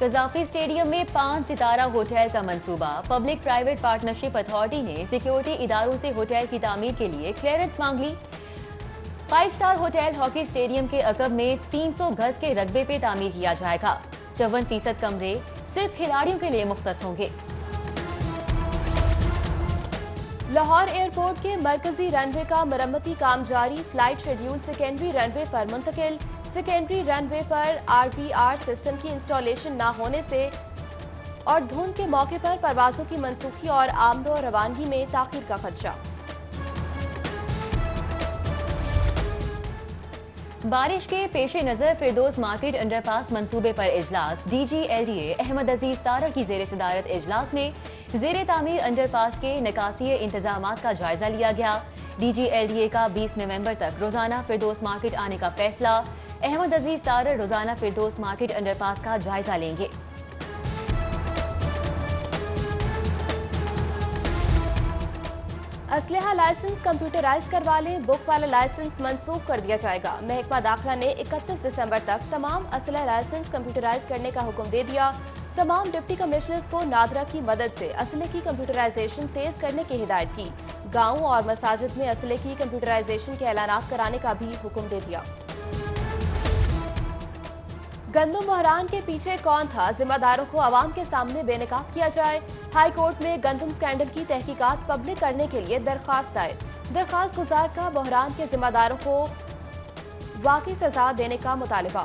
Gaddafi stadium میں 5 ستارہ hotel کا منصوبہ، پبلک پرائیویٹ پارٹنرشپ اتھارٹی نے سیکیورٹی اداروں سے ہوٹل کی تعمیر کے لیے کلیئرنس مانگ لی۔ 5 اسٹار ہوٹل ہاکی اسٹیڈیم کے عقب میں 300 گز کے رقبے پہ تعمیر کیا جائے گا۔ 54% کمرے صرف کھلاڑیوں کے لیے مختص ہوں گے۔ لاہور ایئرپورٹ کے مرکزی رن وے کا مرمتی کام جاری، فلائٹ شیڈیول سیکنڈری رن وے پر منتقل۔ سیکنڈری رن وے پر RPR سسٹم کی انسٹالیشن نہ ہونے سے اور دھند کے موقع پر پروازوں کی منسوخی اور آمد و روانگی میں تاخیر کا خدشہ۔ بارش کے پیش نظر فردوس مارکیٹ انڈر پاس منصوبے پر اجلاس، DG LDA احمد عزیز تارڑ کی زیر صدارت اجلاس میں زیر تعمیر انڈر پاس کے نکاسی انتظامات کا جائزہ لیا گیا۔ DG LDA کا 20 نومبر تک روزانہ فردوس مارکیٹ آنے کا فیصلہ، احمد عزیز تارڑ روزانہ فردوس مارکیٹ انڈر پاس کا جائزہ لیں گے۔ اسلحہ لائسنس کمپیوٹرائز کروا لیں، بک والا لائسنس منسوخ کر دیا جائے گا۔ محکمہ داخلہ نے 31 دسمبر تک تمام اسلحہ لائسنس کمپیوٹرائز کرنے کا حکم دے دیا۔ تمام ڈپٹی کمشنرز کو نادرا کی مدد سے اسلحے کی کمپیوٹرائزیشن تیز کرنے کی ہدایت کی۔ گاؤں اور مساجد میں اسلحے کی کمپیوٹرائزیشن کے اعلانات کرانے کا بھی حکم دے دیا۔ گندم بحران کے پیچھے کون تھا، ذمہ داروں کو عوام کے سامنے بے نقاب کیا جائے۔ ہائی کورٹ میں گندم اسکینڈل کی تحقیقات پبلک کرنے کے لیے درخواست دائر، درخواست گزار کا بحران کے ذمہ داروں کو واقعی سزا دینے کا مطالبہ۔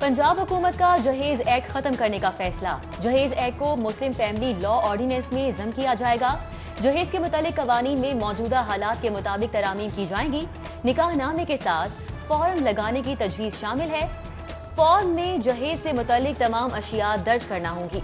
پنجاب حکومت کا جہیز ایکٹ ختم کرنے کا فیصلہ، جہیز ایکٹ کو مسلم فیملی لا آرڈیننس میں ضم کیا جائے گا۔ جہیز کے متعلق قوانین میں موجودہ حالات کے مطابق ترامیم کی جائیں گی۔ نکاح نامے کے ساتھ فارم لگانے کی تجویز شامل ہے۔ فارم میں جہیز سے متعلق تمام اشیاء درج کرنا ہوں گی۔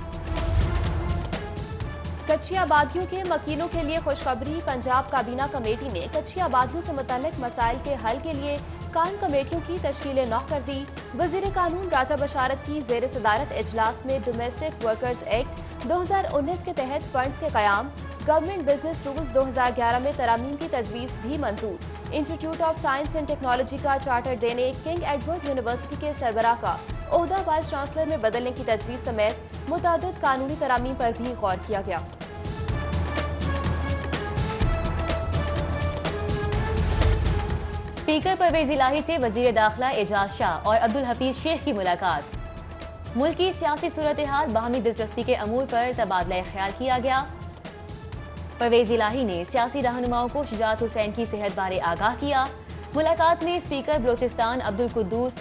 کچی آبادیوں کے مکینوں کے لیے خوشخبری، پنجاب کابینہ کمیٹی نے کچی آبادیوں سے متعلق مسائل کے حل کے لیے قائم کمیٹیوں کی تشکیل نو کر دی۔ وزیر قانون راجہ بشارت کی زیر صدارت اجلاس میں ڈومیسٹک ورکرز ایکٹ 2019 کے تحت فنڈز کے قیام، گورنمنٹ بزنس رولز 2011 میں ترامیم کی تجویز بھی منظور۔ Institute of science and technology کا چارٹر دینے، کنگ ایڈورڈ یونیورسٹی کے سربراہ کا عہدہ وائس چانسلر میں بدلنے کی تجویز سمیت متعدد قانونی ترامیم پر بھی غور کیا گیا۔ اسپیکر پرویز الہی سے وزیر داخلہ اعجاز شاہ اور عبدالحفیظ شیخ کی ملاقات، ملک کی سیاسی صورتحال، باہمی دلچسپی کے امور پر تبادلہ خیال کیا گیا۔ پرویز الہی نے سیاسی رہنماؤں کو شجاعت حسین کی صحت بارے آگاہ کیا۔ ملاقات میں اسپیکر بلوچستان عبدالقدوس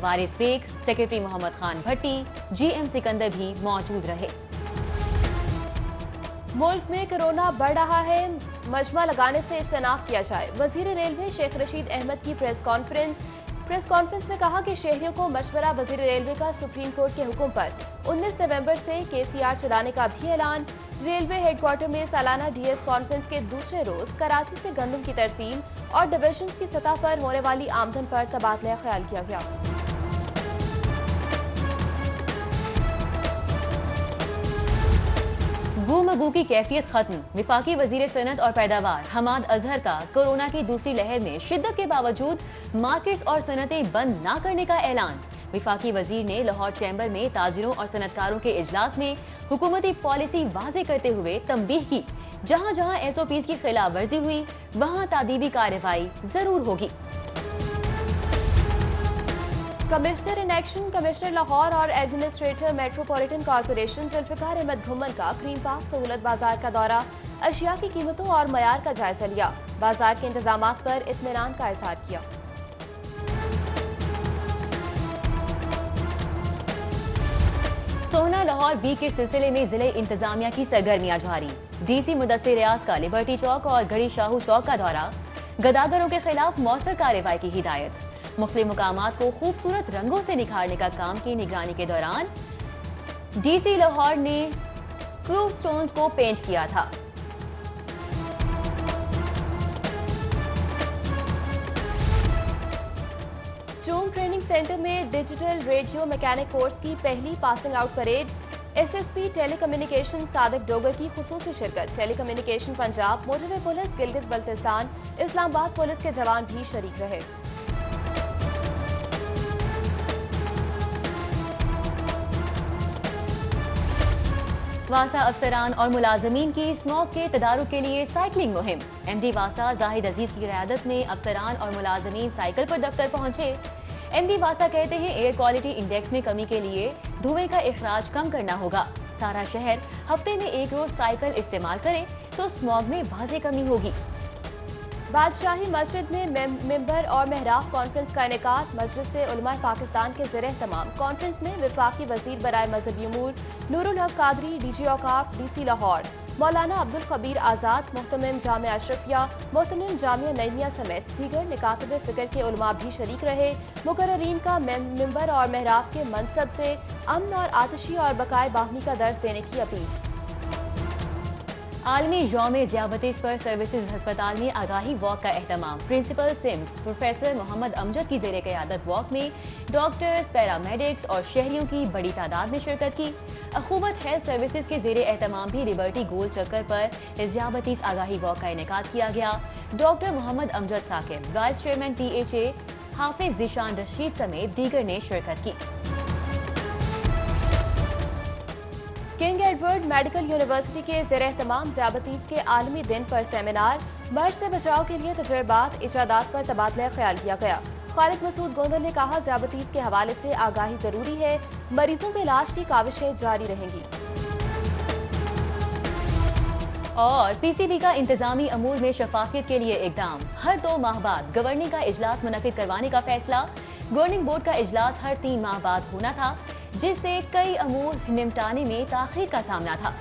وارث بیگ، سیکرٹری محمد خان بھٹی، GM سکندر بھی موجود رہے۔ ملک میں کورونا بڑھ رہا ہے، مجمع لگانے سے اجتناب کیا جائے۔ وزیر ریلوے شیخ رشید احمد کی پریس کانفرنس میں کہا کہ شہریوں کو مشورہ، وزیر ریلوے کا سپریم کورٹ کے حکم پر 19 نومبر سے KCR چلانے کا بھی اعلان۔ ریلوے ہیڈ کوارٹر میں سالانہ DS کانفرنس کے دوسرے روز کراچی سے گندم کی ترسیل اور ڈویژنز کی سطح پر ہونے والی آمدن پر تبادلہ خیال کیا گیا۔ گو مگو کی کیفیت ختم، وفاقی وزیر صنعت اور پیداوار حماد اظہر کا کورونا کی دوسری لہر میں شدت کے باوجود مارکیٹس اور صنعتیں بند نہ کرنے کا اعلان۔ وفاقی وزیر نے لاہور چیمبر میں تاجروں اور صنعتکاروں کے اجلاس میں حکومتی پالیسی واضح کرتے ہوئے تنبیہ کی، جہاں جہاں SOPs کی خلاف ورزی ہوئی وہاں تادیبی کارروائی ضرور ہوگی۔ Commissioner in action, commissioner Lahore اور administrator metropolitan corporation Zulfiqar Ahmed Ghumman کا گرین پارک سہولت بازار کا دورہ، اشیاء کی قیمتوں اور معیار کا جائزہ لیا، بازار کے انتظامات پر اطمینان کا اظہار کیا۔ سونا لاہور ویک کے سلسلے میں ضلع انتظامیہ کی سرگرمیاں جاری، DC مدثر ریاض کا لبرٹی چوک اور گھڑی شاہو چوک کا دورہ، گداگروں کے خلاف مؤثر کارروائی کی ہدایت۔ مختلف مقامات کو خوبصورت رنگوں سے نکھارنے کا کام کی نگرانی کے دوران DC لاہور نے کروو سٹونز کو پینٹ کیا تھا۔ چونگ ٹریننگ سینٹر میں ڈیجیٹل ریڈیو میکینک کورس کی پہلی passing out parade, SSP tele communication Sadiq Dogar کی خصوصی شرکت، tele communication Punjab, motorway police Gilgit Baltistan, Islamabad police کے جوان بھی شریک رہے۔ واسا افسران اور ملازمین کی اسموگ کے تدارک کے لیے سائیکلنگ مہم۔ ایم ڈی واسا زاہد عزیز کی قیادت میں افسران اور ملازمین سائیکل پر دفتر پہنچے۔ ایم ڈی واسا کہتے ہیں ایئر کوالٹی انڈیکس میں کمی کے لیے دھوئیں کا اخراج کم کرنا ہوگا۔ سارا شہر ہفتے میں ایک روز سائیکل استعمال کرے تو اسموگ میں واضح کمی ہوگی۔ بادشاہی مسجد میں ممبر اور محراب کانفرنس کا انعقاد۔ مجلس علماء پاکستان کے زیر اہتمام کانفرنس میں وفاقی وزیر برائے مذہبی امور نور الحق قادری، ڈی جی اوقاف ڈی سی لاہور مولانا عبدالخبیر آزاد، محتمم جامعہ اشرفیہ، محتمم جامعہ نعیمیہ سمیت دیگر نکاتب فکر کے علماء بھی شریک رہے۔ مقررین کا ممبر اور محراب کے منصب سے امن اور آتشی اور بقائے باہمی کا درس دینے کی اپیل۔ عالمی یوم ذیابیطس پر سروسز ہسپتال میں آگاہی واک کا اہتمام۔ پرنسپل سمز پروفیسر محمد امجد کی زیر قیادت واک میں ڈاکٹرز، پیرامیڈکس اور شہریوں کی بڑی تعداد نے شرکت کی۔ اخوت ہیلتھ سروسز کے زیر اہتمام بھی لبرٹی گول چکر پر ذیابیطس آگاہی واک کا انعقاد کیا گیا۔ Doctor Muhammad Amjad Saqib, vice chairman P H A, Hafiz Zeeshan Rashid سمیت دیگر نے شرکت کی۔ کنگ ایڈورڈ میڈیکل یونیورسٹی کے زیر اہتمام ذیابیطس کے عالمی دن پر سیمینار۔ مرض سے بچاؤ کے لیے تجربات، ایجادات پر تبادلہ خیال کیا گیا۔ خالد مسعود گوندل نے کہا ذیابیطس کے حوالے سے آگاہی ضروری ہے، مریضوں کے علاج کی کاوشیں جاری رہیں گی۔ اور پی سی بی کا انتظامی امور میں شفافیت کے لیے اقدام۔ ہر 2 ماہ بعد گورننگ کا اجلاس منعقد کروانے کا فیصلہ۔ گورننگ بورڈ کا اجلاس ہر 3 ماہ بعد ہونا تھا، جس سے کئی امور نمٹانے میں تاخیر کا سامنا تھا۔